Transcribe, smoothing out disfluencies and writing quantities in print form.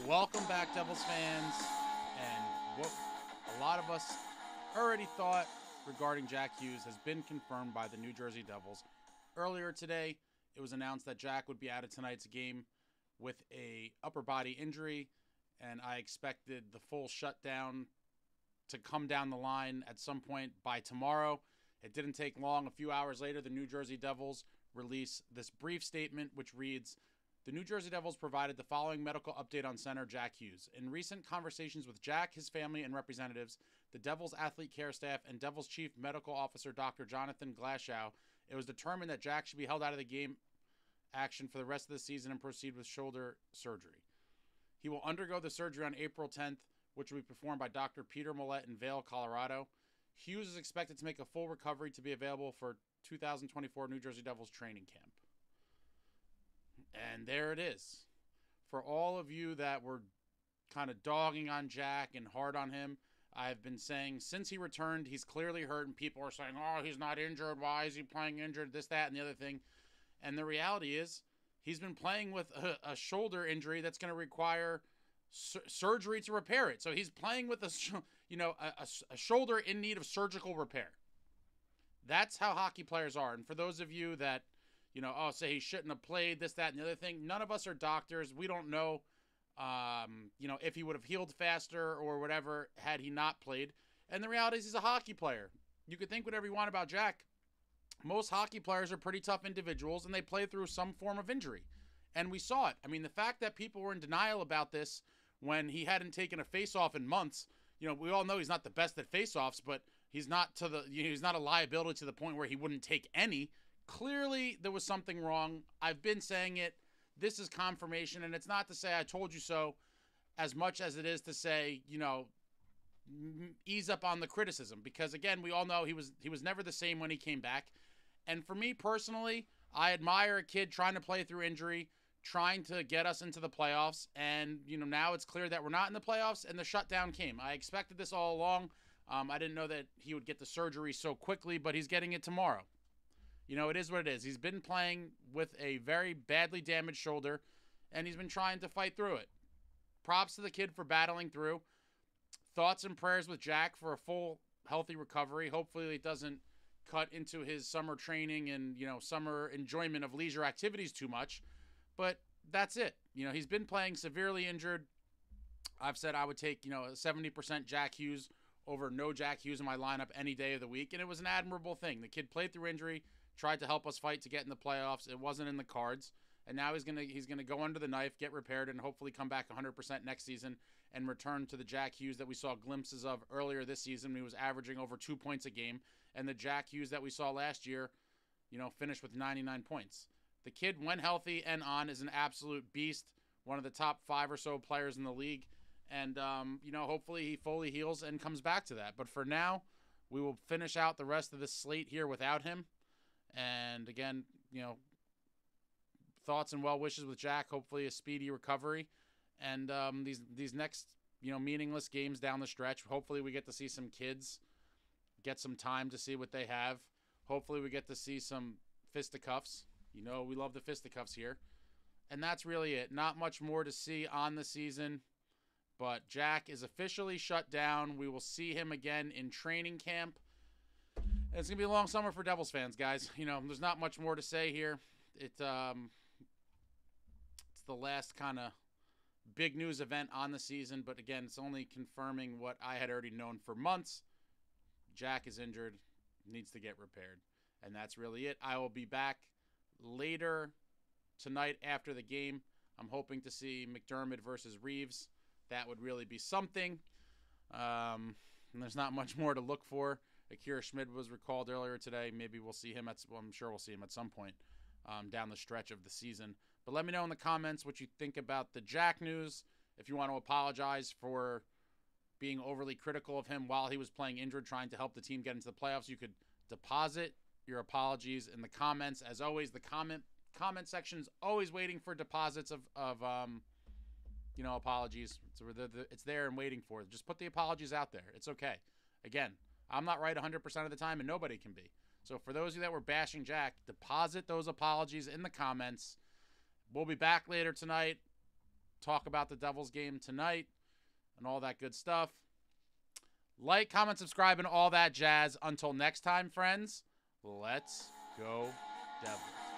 Welcome back, Devils fans. And what a lot of us already thought regarding Jack Hughes has been confirmed by the New Jersey Devils. Earlier today, it was announced that Jack would be out of tonight's game with a upper body injury, and I expected the full shutdown to come down the line at some point by tomorrow. It didn't take long. A few hours later, the New Jersey Devils release this brief statement, which reads, "The New Jersey Devils provided the following medical update on center Jack Hughes. In recent conversations with Jack, his family, and representatives, the Devils athlete care staff, and Devils chief medical officer Dr. Jonathan Glashow, it was determined that Jack should be held out of the game action for the rest of the season and proceed with shoulder surgery. He will undergo the surgery on April 10th, which will be performed by Dr. Peter Millette in Vail, Colorado. Hughes is expected to make a full recovery to be available for 2024 New Jersey Devils training camp." And there it is. For all of you that were kind of dogging on Jack and hard on him, I've been saying since he returned, he's clearly hurt, and people are saying, oh, he's not injured. Why is he playing injured? This, that, and the other thing. And the reality is he's been playing with a shoulder injury that's going to require surgery to repair it. So he's playing with a shoulder in need of surgical repair. That's how hockey players are. And for those of you that, say he shouldn't have played, this, that, and the other thing, none of us are doctors. We don't know, if he would have healed faster or whatever had he not played. And the reality is he's a hockey player. You could think whatever you want about Jack. Most hockey players are pretty tough individuals, and they play through some form of injury. And we saw it. I mean, the fact that people were in denial about this when he hadn't taken a face-off in months, we all know he's not the best at face-offs, but he's not he's not a liability to the point where he wouldn't take any. Clearly, there was something wrong. I've been saying it. This is confirmation, and it's not to say I told you so as much as it is to say, ease up on the criticism. Because, again, we all know he was never the same when he came back. And for me personally, I admire a kid trying to play through injury, trying to get us into the playoffs. And, now it's clear that we're not in the playoffs, and the shutdown came. I expected this all along. I didn't know that he would get the surgery so quickly, but he's getting it tomorrow. It is what it is. He's been playing with a very badly damaged shoulder, and he's been trying to fight through it. Props to the kid for battling through. Thoughts and prayers with Jack for a full, healthy recovery. Hopefully it doesn't cut into his summer training and, summer enjoyment of leisure activities too much. But that's it. He's been playing severely injured. I've said I would take, a 70% Jack Hughes over no Jack Hughes in my lineup any day of the week, and it was an admirable thing. The kid played through injury, tried to help us fight to get in the playoffs. It wasn't in the cards, and now he's gonna go under the knife, get repaired, and hopefully come back 100% next season and return to the Jack Hughes that we saw glimpses of earlier this season. He was averaging over 2 points a game, and the Jack Hughes that we saw last year, finished with 99 points. The kid, when healthy and on, is an absolute beast, one of the top 5 or so players in the league, and hopefully he fully heals and comes back to that. But for now, we will finish out the rest of this slate here without him. And again, thoughts and well wishes with Jack. Hopefully a speedy recovery. And these next, meaningless games down the stretch, hopefully we get to see some kids get some time to see what they have. Hopefully we get to see some fisticuffs. We love the fisticuffs here. And that's really it. Not much more to see on the season. But Jack is officially shut down. We will see him again in training camp. It's going to be a long summer for Devils fans, guys. There's not much more to say here. It's the last kind of big news event on the season. But again, it's only confirming what I had already known for months. Jack is injured, needs to get repaired. And that's really it. I will be back later tonight after the game. I'm hoping to see McDermott versus Reeves. That would really be something. And there's not much more to look for. Akira Schmid was recalled earlier today. Maybe we'll see him I'm sure we'll see him at some point down the stretch of the season. But let me know in the comments what you think about the Jack news. If you want to apologize for being overly critical of him while he was playing injured, trying to help the team get into the playoffs, you could deposit your apologies in the comments. As always, the comment section's always waiting for deposits of apologies. It's there and waiting for it. Just put the apologies out there. It's okay. Again, I'm not right 100% of the time, and nobody can be. So for those of you that were bashing Jack, deposit those apologies in the comments. We'll be back later tonight. talk about the Devils game tonight and all that good stuff. Like, comment, subscribe, and all that jazz. Until next time, friends, let's go Devils.